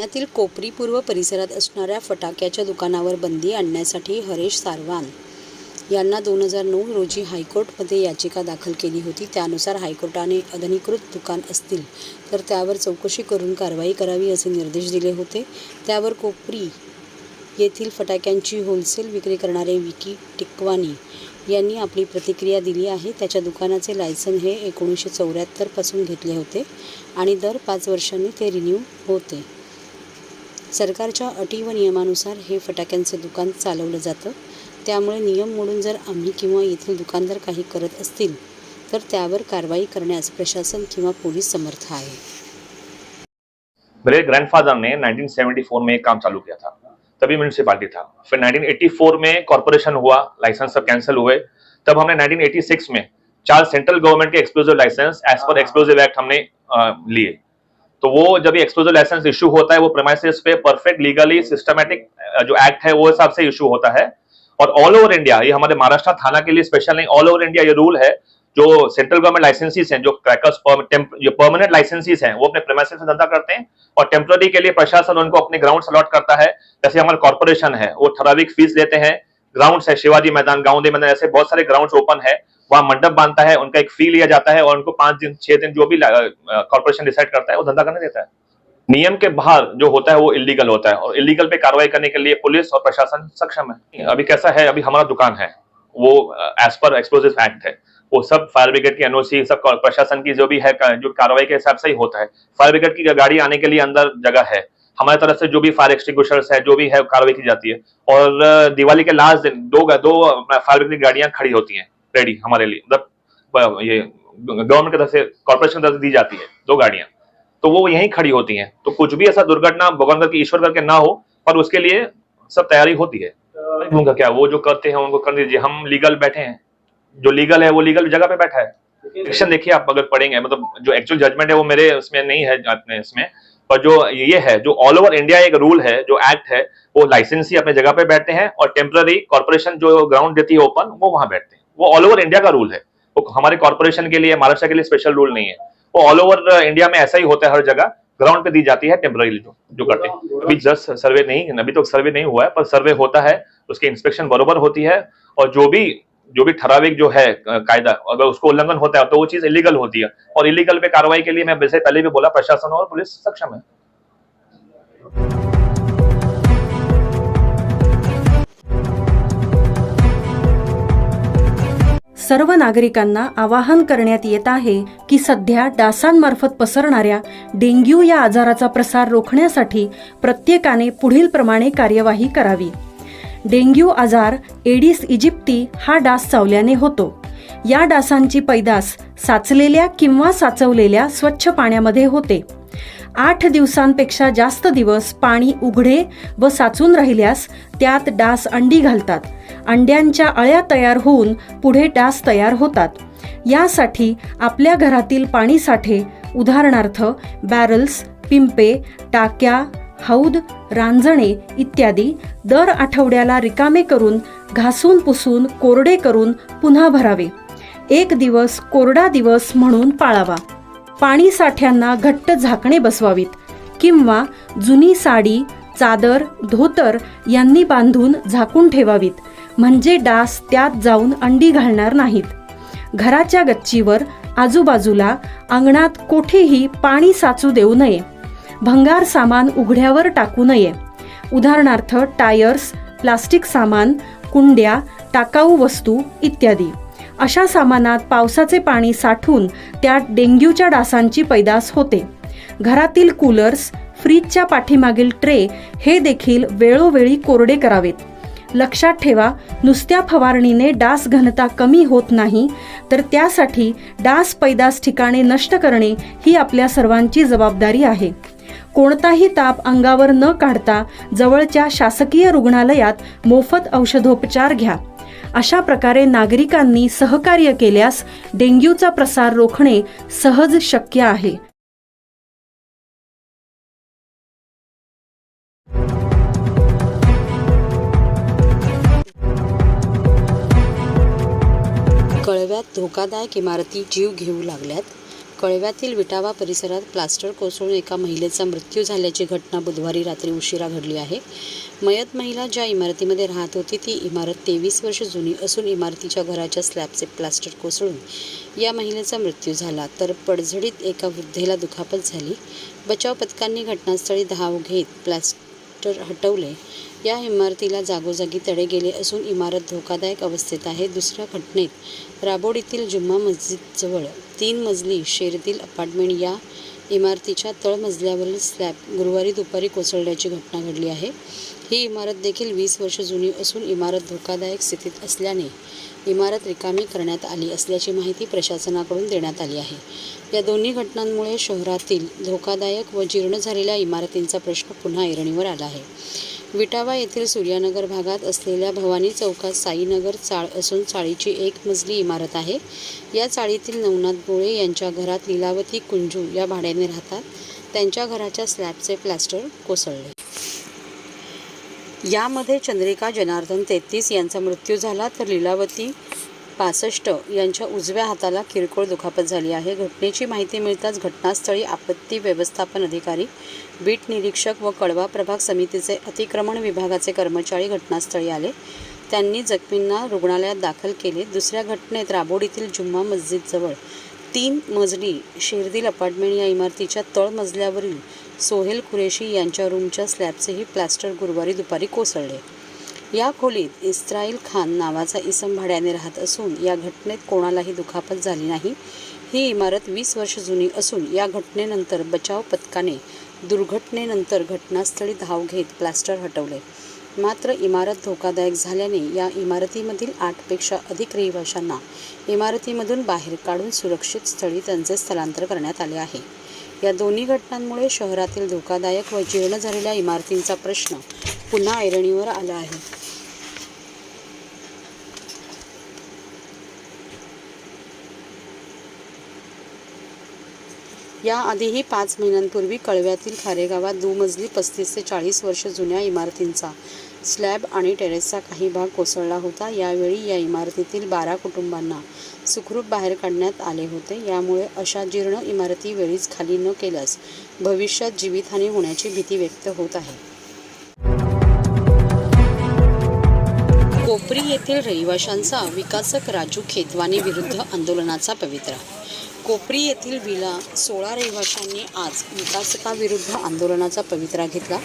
ठाण्यातील कोपरी पूर्व परिसरात असणाऱ्या फटाक्याच्या दुकानावर बंदी आणण्यासाठी हरेश सारवान यांना 2009 रोजी हायकोर्टमध्ये याचिका दाखल केली होती। त्यानुसार हायकोर्टाने अनधिकृत दुकान असतील तर त्यावर चौकशी करून कारवाई करावी असे निर्देश दिले होते। त्यावर कोपरी येथील फटाक्यांची होलसेल विक्री करणारे विकी टिकवानी यांनी आपली प्रतिक्रिया दिली आहे। त्याच्या दुकानाचे लायसन हे 1974 पासून घेतले होते आणि दर 5 वर्षांनी ते रिन्यू होते। सरकारच्या अटी व नियमानुसार हे फटाक्यांचे दुकान चालवलं जातं। त्यामुळे नियम मोडून जर आम्ही किंवा येथील दुकानदार काही करत असतील तर त्यावर कारवाई करण्यास प्रशासन किंवा पोलीस समर्थ आहे। मेरे ग्रैंडफादर ने 1974 में काम चालू किया था, तभी म्यूनिसिपालिटी था। फिर 1984 में कॉर्पोरेशन हुआ, लाइसेंस सब कैंसिल हुए। तब हमने 1986 में 4 सेंट्रल गवर्नमेंट के एक्सप्लोजिव लाइसेंस एज पर एक्सप्लोजिव एक्ट हमने लिए। तो वो जब ये एक्सप्लोजिव लाइसेंस इशू होता है वो प्रेमाइसेस पे परफेक्ट लीगली सिस्टमैटिक जो एक्ट है वो हिसाब से इशू होता है। और ऑल ओवर इंडिया, ये हमारे महाराष्ट्र थाना के लिए स्पेशल नहीं, ऑल ओवर इंडिया ये रूल है। जो सेंट्रल गवर्नमेंट लाइसेंसीज हैं, जो क्रैकर्स परमानेंट लाइसेंसीज हैं, वो अपने प्रेमाइसेस में धंधा करते हैं और टेम्पररी के लिए प्रशासन उनको अपने ग्राउंड अलॉट करता है। जैसे हमारा कॉर्पोरेशन है, वो ठराविक फीस लेते हैं। ग्राउंड्स है, शिवाजी मैदान, गांधी मैदान, ऐसे बहुत सारे ग्राउंड्स ओपन है, वहां मंडप बांधता है, उनका एक फी लिया जाता है और उनको 5 दिन 6 दिन जो भी कॉर्पोरेशन डिसाइड करता है वो धंधा करने देता है। नियम के बाहर जो होता है वो इलीगल होता है और इलीगल पे कार्रवाई करने के लिए पुलिस और प्रशासन सक्षम है। अभी कैसा है, अभी हमारा दुकान है वो एज पर एक्सप्लोजिव एक्ट है, वो सब फायर ब्रिगेड की एनओसी, सब प्रशासन की जो भी है जो कार्रवाई के हिसाब से ही होता है। फायर ब्रिगेड की गाड़ी आने के लिए अंदर जगह है, हमारी तरफ से जो भी फायर एक्सटिंग्विशर्स है जो भी है कार्रवाई की जाती है। और दिवाली के लास्ट दिन दो फायर ब्रिगेड की गाड़ियां खड़ी होती हैं रेडी हमारे लिए, मतलब ये गवर्नमेंट की तरफ से, कॉर्पोरेशन की तरफ से दी जाती है 2 गाड़ियां, तो वो यहीं खड़ी होती हैं। तो कुछ भी ऐसा दुर्घटना भगवान करके ईश्वर करके ना हो, पर उसके लिए सब तैयारी होती है। उनका क्या, वो जो करते हैं उनको कर दीजिए, हम लीगल बैठे हैं, जो लीगल है वो लीगल जगह पे बैठा है। एक्शन देखिए आप अगर पढ़ेंगे, मतलब जो एक्चुअल जजमेंट है वो मेरे उसमें नहीं है अपने इसमें, पर जो ये है जो ऑल ओवर इंडिया एक रूल है, जो एक्ट है, वो लाइसेंसी अपने जगह पे बैठते हैं और टेम्पररी कॉर्पोरेशन जो ग्राउंड देती है ओपन, वो वहां बैठते हैं। वो ऑल ओवर इंडिया का रूल है, वो हमारे कॉर्पोरेशन के लिए, महाराष्ट्र के लिए स्पेशल रूल नहीं है। वो ऑल ओवर इंडिया में ऐसा ही होता है, हर जगह ग्राउंड पे दी जाती है टेम्पररी जो करते हैं। अभी जस्ट सर्वे नहीं, अभी तो सर्वे नहीं हुआ है, पर सर्वे होता है, उसकी इंस्पेक्शन बरोबर होती है और जो भी ठराविक जो है कायदा, अगर उसको उल्लंघन होता है तो वो चीज इलीगल होती है। और इलीगल पे कार्रवाई के लिए मैं वैसे पहले भी बोला, प्रशासन और पुलिस सक्षम है। सर्व नागरिकांना आवाहन करण्यात येत आहे की सध्या डासांमार्फत पसरणाऱ्या डेंग्यू या आजाराचा प्रसार रोखण्यासाठी प्रत्येकाने पुढील प्रमाणे कार्यवाही करावी। डेंग्यू आजार एडिस इजिप्ती हा डास चावल्याने होतो। या डासांची पैदास साचलेल्या किंवा साचवलेल्या स्वच्छ पाण्यामध्ये होते। 8 दिवसांपेक्षा जास्त दिवस पाणी उघडे व साचून राहिल्यास त्यात डास अंडी घालतात। अंड्यांच्या अळ्या तयार होऊन पुढे डास तयार होतात। यासाठी आपल्या घरातील पाणी साठे, उदाहरणार्थ बॅरल्स, पिंपे, टाक्या, हौद, रांजणे इत्यादी दर आठवड्याला रिकामे करून घासून पुसून कोरडे करून पुन्हा भरावे। 1 दिवस कोरडा दिवस म्हणून पाळावा। पाणी साठ्यांना घट्ट झाकणे बसवावीत किंवा जुनी साडी, चादर, धोतर यांनी बांधून झाकून ठेवावीत, म्हणजे डास त्यात जाऊन अंडी घालणार नाहीत। घराच्या गच्चीवर, आजूबाजूला, अंगणात कोठेही पाणी साचू देऊ नये। भंगार सामान उघड्यावर टाकू नये, उदाहरणार्थ टायर्स, प्लास्टिक सामान, कुंड्या, टाकाऊ वस्तू इत्यादी। अशा सामानात पावसाचे पाणी साठून त्यात डेंग्यूच्या डासांची पैदास होते। घरातील कूलर्स, फ्रीजच्या पाठीमागील ट्रे हे देखील वेळोवेळी कोरडे करावेत। लक्षात ठेवा, नुसत्या फवारणीने डास घनता कमी होत नाही, तर त्यासाठी डास पैदास ठिकाणे नष्ट करणे ही आपल्या सर्वांची जबाबदारी आहे। कोणताही ताप अंगावर न काढता जवळच्या शासकीय रुग्णालयात मोफत औषधोपचार घ्या। अशा प्रकारे नागरिकांनी सहकार्य केल्यास डेंग्यूचा प्रसार रोखणे सहज शक्य आहे। कळव्यात धोकादायक इमारती जीव घेऊ लागल्यात। कळव्यातील विटावा परिसरात प्लास्टर कोसळून एका महिलेचा मृत्यू झाल्याची घटना बुधवारी रात्री उशिरा घडली आहे. मयत महिला ज्या इमारतीमध्ये राहत होती ती इमारत 23 वर्ष जुनी असून इमारतीच्या घराच्या स्लॅबचे प्लास्टर कोसळून या महिलेचा मृत्यू झाला, तर पडझडीत एका वृद्धेला दुखापत झाली. बचाव पथकांनी घटनास्थळी धाव घेत प्लास्टर हटवले. या इमारतीला जागोजागी तडे गेले असून इमारत धोकादायक अवस्थेत आहे. दुसऱ्या घटनेत राबोडीतील जुम्मा मस्जिदजवळ 3 मजली शेरदिल अपार्टमेंट या इमारतीच्या तळमजल्यावरील स्लॅब गुरुवारी दुपारी कोसळल्याची घटना घडली आहे. ही इमारत देखील 20 वर्ष जुनी असून इमारत धोकादायक स्थितीत असल्याने इमारत रिकामी करण्यात आली असल्याची माहिती प्रशासनाकडून देण्यात आली आहे. या दोन्ही घटनांमुळे शहरातील धोकादायक व जीर्ण झालेल्या इमारतींचा प्रश्न पुन्हा ऐरणीवर आला आहे. विटावा येथील सूर्यानगर भागात असलेल्या भवानी चौकात साईनगर चाळ असून चाळीची 1 मजली इमारत आहे. या चाळीतील नवनाथ बोळे यांच्या घरात लीलावती कुंजू या भाड्याने राहतात. त्यांच्या घराच्या स्लॅबचे प्लास्टर कोसळले. यामध्ये चंद्रिका जनार्दन 33 यांचा मृत्यू झाला, तर लीलावती 65 यांच्या उजव्या हाताला किरकोळ दुखापत झाली आहे. घटनेची माहिती मिळताच घटनास्थळी आपत्ती व्यवस्थापन अधिकारी, बीट निरीक्षक व कळवा प्रभाग समितीचे अतिक्रमण विभागाचे कर्मचारी घटनास्थळी आले. त्यांनी जखमींना रुग्णालयात दाखल केले. दुसऱ्या घटनेत राबोडीतील जुम्मा मस्जिदजवळ 3 मजली शेरदिल अपार्टमेंट या इमारतीच्या तळमजल्यावरील सोहेल कुरेशी यांच्या रूमच्या स्लॅबचेही प्लास्टर गुरुवारी दुपारी कोसळले. या खोलीत इस्राईल खान नावाचा इसम भाड्याने राहत असून या घटनेत कोणालाही दुखापत झाली नाही. ही इमारत 20 वर्ष जुनी असून या घटनेनंतर बचाव पथकाने दुर्घटनेनंतर घटनास्थळी धाव घेत प्लास्टर हटवले. मात्र इमारत धोकादायक झाल्याने या इमारतीमधील 8 पेक्षा अधिक रहिवाशांना इमारतीमधून बाहेर काढून सुरक्षित स्थळी त्यांचे स्थलांतर करण्यात आले आहे. या दोन्ही घटनांमुळे शहरातील धोकादायक व जीर्ण झालेल्या इमारतींचा प्रश्न पुन्हा ऐरणीवर आला आहे. याआधीही 5 महिन्यांपूर्वी कळव्यातील खारेगावात दुमजली 35 ते 40 वर्ष जुन्या इमारतींचा स्लॅब आणि टेरेसचा काही भाग कोसळला होता. यावेळी या इमारतीतील 12 कुटुंबांना सुखरूप बाहेर काढण्यात आले होते. यामुळे अशा जीर्ण इमारती वेळीच खाली न केल्यास भविष्यात जीवितहानी होण्याची भीती व्यक्त होत आहे. कोपरी येथील रहिवाशांचा विकासक राजू खेतवानी विरुद्ध आंदोलनाचा पवित्रा. कोपरी येथील विला 16 रहिवाशांनी आज विकासकाविरुद्ध आंदोलनाचा पवित्रा घेतला.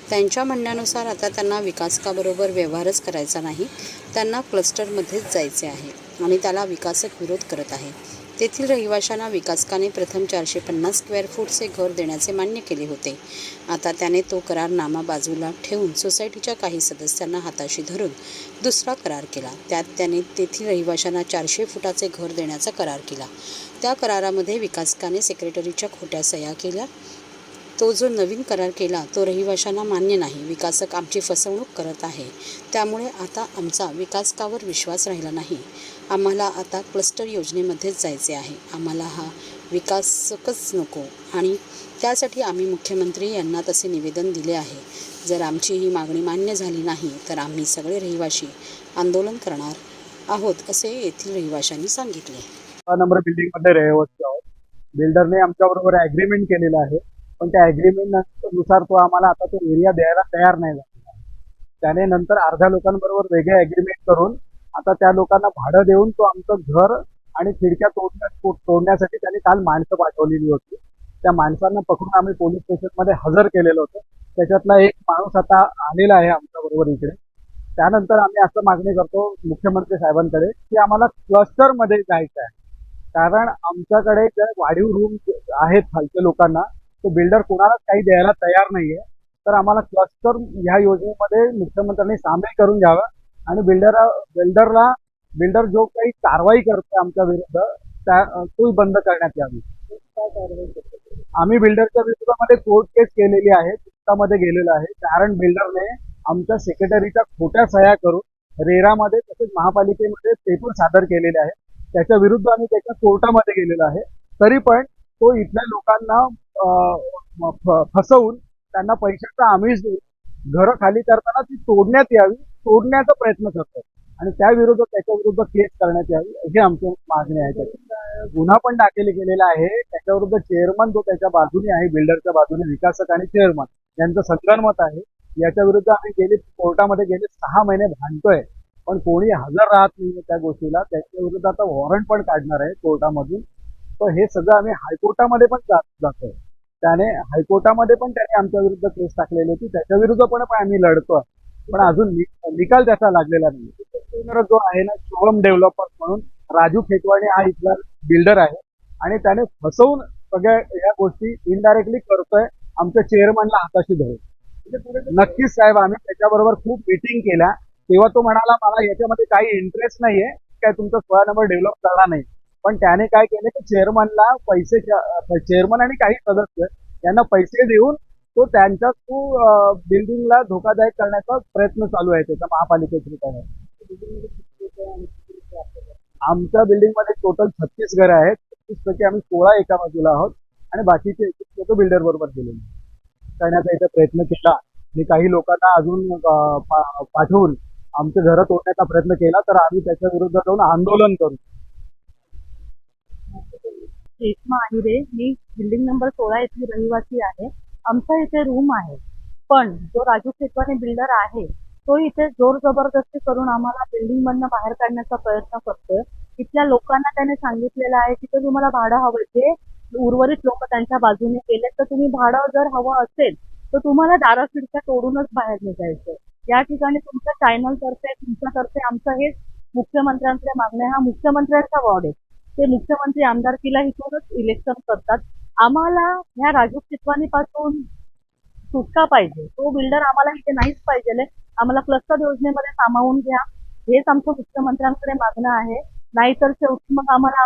त्यांच्या म्हणण्यानुसार आता त्यांना विकासकाबरोबर व्यवहारच करायचा नाही, त्यांना क्लस्टरमध्येच जायचे आहे आणि त्याला विकासक विरोध करत आहे. तेथील रहिवाशांना विकासकाने प्रथम 450 स्क्वेअर फूटचे घर देण्याचे मान्य केले होते. आता त्याने तो करारनामा बाजूला ठेवून सोसायटीच्या काही सदस्यांना हाताशी धरून दुसरा करार केला. त्यात त्याने तेथील रहिवाशांना 400 फुटाचे घर देण्याचा करार केला. त्या करारामध्ये विकासकाने सेक्रेटरीच्या खोट्या सह्या केल्या. तो जो नवीन करार केला तो रहिवाशांना मान्य नाही. विकासक आमची फसवणूक करत आहे, त्यामुळे आता आमचा विकासकावर विश्वास राहिला नाही. आम्हाला आता क्लस्टर योजनेमध्येच जायचे आहे. आम्हाला हा विकासकच नको आणि त्यासाठी आम्ही मुख्यमंत्री यांना तसे निवेदन दिले आहे. जर आमची ही मागणी मान्य झाली नाही तर आम्ही सगळे रहिवाशी आंदोलन करणार आहोत, असे येथील रहिवाशांनी सांगितले. नंबर बिल्डिंगमध्ये रहिवासी आहोत. बिल्डरने आमच्याबरोबर ॲग्रीमेंट केलेलं आहे, पण त्या ॲग्रीमेंटनुसार तो आम्हाला आता तो एरिया द्यायला तयार नाही झाला. त्याने नंतर अर्ध्या लोकांबरोबर वेगळे ॲग्रीमेंट करून आता त्या लोकांना भाडं देऊन तो आमचं घर आणि खिडक्या तोडण्यासाठी त्याने काल माणसं पाठवलेली होती. त्या माणसांना पकडून आम्ही पोलीस स्टेशनमध्ये हजर केलेलं होतं. त्याच्यातला एक माणूस आता आलेला आहे आमच्याबरोबर इकडे. त्यानंतर आम्ही असं मागणी करतो मुख्यमंत्री साहेबांकडे की आम्हाला क्लस्टरमध्ये जायचं आहे, कारण आमच्याकडे ज्या वाढीव रूम आहेत खालच्या लोकांना तो बिल्डर कोणालाच काही द्यायला तयार नाहीये. तर आम्हाला क्लस्टर ह्या योजनेमध्ये मुख्यमंत्र्यांनी सामील करून घ्यावं आणि बिल्डर जो काही कारवाई करतो आमच्या विरुद्ध तो बंद करण्यात यावी. आम्ही बिल्डरच्या विरोधामध्ये कोर्ट केस केलेली आहे, कोर्टामध्ये गेलेलो आहे, कारण बिल्डरने आमच्या सेक्रेटरीच्या खोट्या सह्या करून रेरामध्ये तसेच महापालिकेमध्ये पेपर सादर केलेले आहेत. त्याच्या विरुद्ध आम्ही त्याच्या कोर्टामध्ये गेलेलो आहे. तरी पण तो इथल्या लोकांना फसवून त्यांना पैशाचा आमिष देऊन घरं खाली करताना ती तोडण्यात यावी, तोडण्याचा प्रयत्न करतो. आणि त्याच्या विरुद्ध केस करण्यात यावी हे आमची मागणी आहे. गुन्हा पण दाखल केलेला आहे त्याच्याविरुद्ध. चेअरमन जो त्याच्या बाजूने आहे, बिल्डरच्या बाजूने, विकासक आणि चेअरमन यांचं संगनमत आहे. याच्या विरुद्ध आम्ही कोर्टामध्ये गेले 6 महिने भांडतोय, पण कोणी हजर राहत नाही त्या गोष्टीला. त्याच्या विरुद्ध आता वॉरंट पण काढणार आहे कोर्टामधून. तर हे सगळं आम्ही हायकोर्टामध्ये पण जातोय. त्याने हायकोर्टामध्ये पण त्याने आमच्या विरुद्ध केस टाकलेली होती, त्याच्या विरुद्ध पण आम्ही लढतोय, पण अजून निकाल त्याचा लागलेला नाही. जो आहे ना, शुभम डेव्हलपर्स म्हणून राजू खेतवाडे हा इथला बिल्डर आहे आणि त्याने फसवून सगळ्या या गोष्टी इनडायरेक्टली करतोय आमच्या चेअरमनला हाताशी धरून. नक्कीच साहेब, आम्ही त्याच्याबरोबर खूप मीटिंग केल्या, तेव्हा तो म्हणाला मला याच्यामध्ये काही इंटरेस्ट नाहीये, काय तुमचा 16 नंबर डेव्हलप करणार नाही. पण त्याने काय केलं की चेअरमनला चेअरमन आणि काही सदस्य यांना पैसे देऊन तो त्यांच्या बिल्डिंगला धोकादायक करण्याचा प्रयत्न चालू आहे त्याचा महापालिकेच्या. आमच्या बिल्डिंगमध्ये टोटल 36 घरं आहेत. 36 आम्ही 16 एका बाजूला आहोत आणि बाकीचे 21 लोक बिल्डर बरोबर गेलेले करण्याचा इथे प्रयत्न केला. आणि काही लोकांना अजून पाठवून आमचे घरं तोडण्याचा प्रयत्न केला तर आम्ही त्याच्या विरुद्ध जाऊन आंदोलन करू. रेश्मा आहिरे, मी बिल्डिंग नंबर 16 येथील रहिवासी आहे. आमचा इथे रूम आहे, पण जो राजू खेतवाने बिल्डर आहे तो इथे जोर जबरदस्ती करून आम्हाला बिल्डिंग मधनं बाहेर काढण्याचा प्रयत्न करतोय. इथल्या लोकांना त्याने सांगितलेलं आहे की तुम्हाला भाडं हवं, जे उर्वरित लोक त्यांच्या बाजूने गेले तर तुम्ही भाडं जर हवं असेल तर तुम्हाला दारा खिडक्या तोडूनच बाहेर निघायचं. या ठिकाणी तुमच्या चॅनलतर्फे तुमच्यातर्फे आमचं हे मुख्यमंत्र्यांकडे मागणं आहे. हा मुख्यमंत्र्यांचा वॉर्ड आहे, ते मुख्यमंत्री आमदारकीला इथूनच इलेक्शन करतात. आम्हाला ह्या राजू खेतवानी पासून सुटका पाहिजे. तो बिल्डर आम्हाला इथे नाहीच पाहिजे. आम्हाला क्लस्टर योजनेमध्ये सामावून घ्या, हेच आमचं मुख्यमंत्र्यांकडे मागणं आहे. नाहीतर शेवटी मग आम्हाला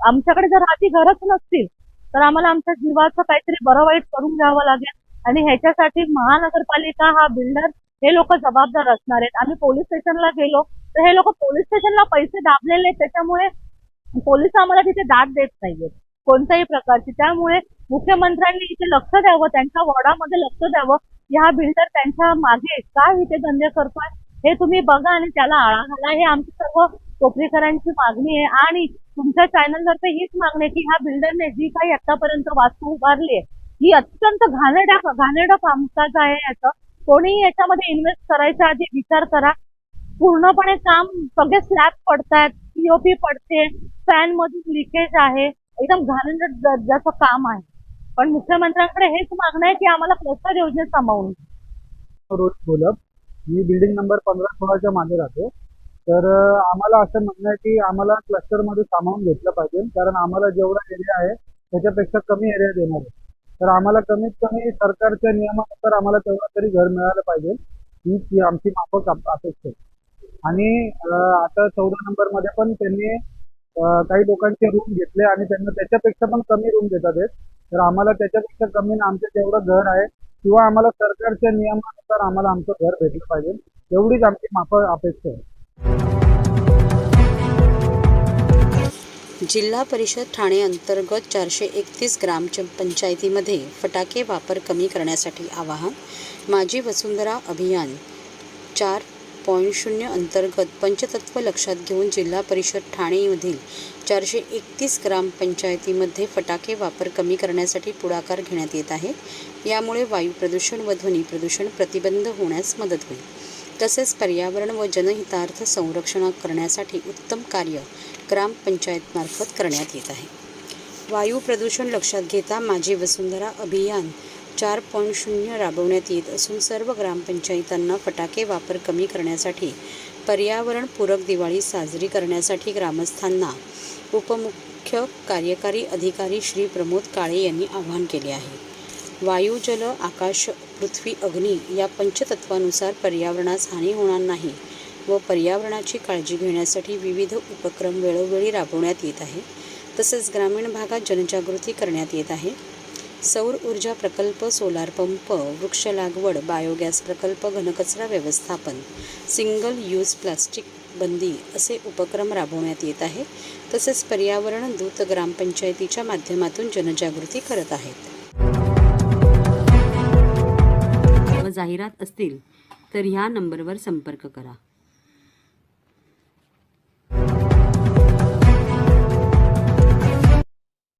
आमच्याकडे जर आधी घरच नसतील तर आम्हाला आमच्या जीवाचं काहीतरी बरं वाईट करून घ्यावं लागेल आणि ह्याच्यासाठी महानगरपालिका, हा बिल्डर, हे लोक जबाबदार असणार आहेत. आम्ही पोलीस स्टेशनला गेलो तर हे लोक पोलीस स्टेशनला पैसे दाबलेले, त्याच्यामुळे पोलीस आम्हाला तिथे दाद देत नाहीयेत कोणत्याही प्रकारची. त्यामुळे मुख्यमंत्र्यांनी इथे लक्ष द्यावं, त्यांच्या वॉर्डामध्ये लक्ष द्यावं. हा बिल्डर त्यांच्या मागे काय इथे धंदे करतोय हे तुम्ही बघा आणि त्याला आळा घाला. हे आमची सर्व कोपरीकरांची मागणी आहे आणि तुमच्या चॅनलतर्फे हीच मागणी आहे की ह्या बिल्डरने जी काही आतापर्यंत वास्तू उभारली आहे ही अत्यंत घाणेरडा कामकाज आहे. याचं कोणीही याच्यामध्ये इन्व्हेस्ट करायच्या आधी विचार करा. पूर्णपणे काम, सगळे स्लॅब पडतायत, पीओपी पडते, फॅन मधून लिकेज आहे, एकदम घाणेरड दर्जाचं काम आहे. पण मुख्यमंत्र्यांकडे हेच मागणं आहे की आम्हाला क्लस्टर योजनेत सामावून. रोज बोलत मी बिल्डिंग नंबर 15-16च्या मागे राहतो. तर आम्हाला असं म्हणणं आहे की आम्हाला क्लस्टरमध्ये सामावून घेतलं पाहिजे, कारण आम्हाला जेवढा एरिया आहे त्याच्यापेक्षा कमी एरिया देणार आहे. तर आम्हाला कमीत कमी सरकारच्या नियमानुसार आम्हाला तेवढं तरी घर मिळालं पाहिजे, ही आमची माफक अपेक्षा आहे. आणि आता 14 नंबरमध्ये पण त्यांनी काही लोकांचे रूम घेतले आणि त्यांना त्याच्यापेक्षा पण कमी रूम देतात आहेत. तर आम्हाला त्याच्यापेक्षा कमी आमचं जेवढं घर आहे किंवा आम्हाला सरकारच्या नियमानुसार आम्हाला आमचं घर भेटलं पाहिजे, एवढीच आमची माफक अपेक्षा आहे. जिल्हा परिषद ठाणे अंतर्गत 431 ग्रामपंचायतीमध्ये फटाके वापर कमी करण्यासाठी आवाहन. माझी वसुंधरा अभियान 4.0 अंतर्गत पंचतत्व लक्षात घेऊन जिल्हा परिषद ठाणेमधील 431 ग्रामपंचायतीमध्ये फटाके वापर कमी करण्यासाठी पुढाकार घेण्यात येत आहे. यामुळे वायू प्रदूषण व ध्वनी प्रदूषण प्रतिबंध होण्यास मदत होईल. तसेच पर्यावरण व जनहितार्थ संरक्षण करण्यासाठी उत्तम कार्य ग्रामपंचायतमार्फत करण्यात येत आहे. वायू प्रदूषण लक्षात घेता माझी वसुंधरा अभियान 4.0 राबवण्यात येत असून सर्व ग्रामपंचायतांना फटाके वापर कमी करण्यासाठी पर्यावरणपूरक दिवाळी साजरी करण्यासाठी ग्रामस्थांना उपमुख्य कार्यकारी अधिकारी श्री प्रमोद काळे यांनी आवाहन केले आहे. वायू, जल, आकाश, पृथ्वी, अग्नी या पंचतत्वानुसार पर्यावरणास हानी होणार नाही व पर्यावरणाची काळजी घेण्यासाठी विविध उपक्रम वेळोवेळी राबवण्यात येत आहे. तसेच ग्रामीण भागात जनजागृती करण्यात येत आहे. सौर ऊर्जा प्रकल्प, सोलार पंप, वृक्ष लागवड, बायोगॅस प्रकल्प, घनकचरा व्यवस्थापन, सिंगल यूज प्लास्टिक बंदी असे उपक्रम राबवण्यात येत आहे. तसेच पर्यावरण दूत ग्रामपंचायतीच्या माध्यमातून जनजागृती करत आहेत. जाहिरात असतील तर ह्या नंबरवर संपर्क करा.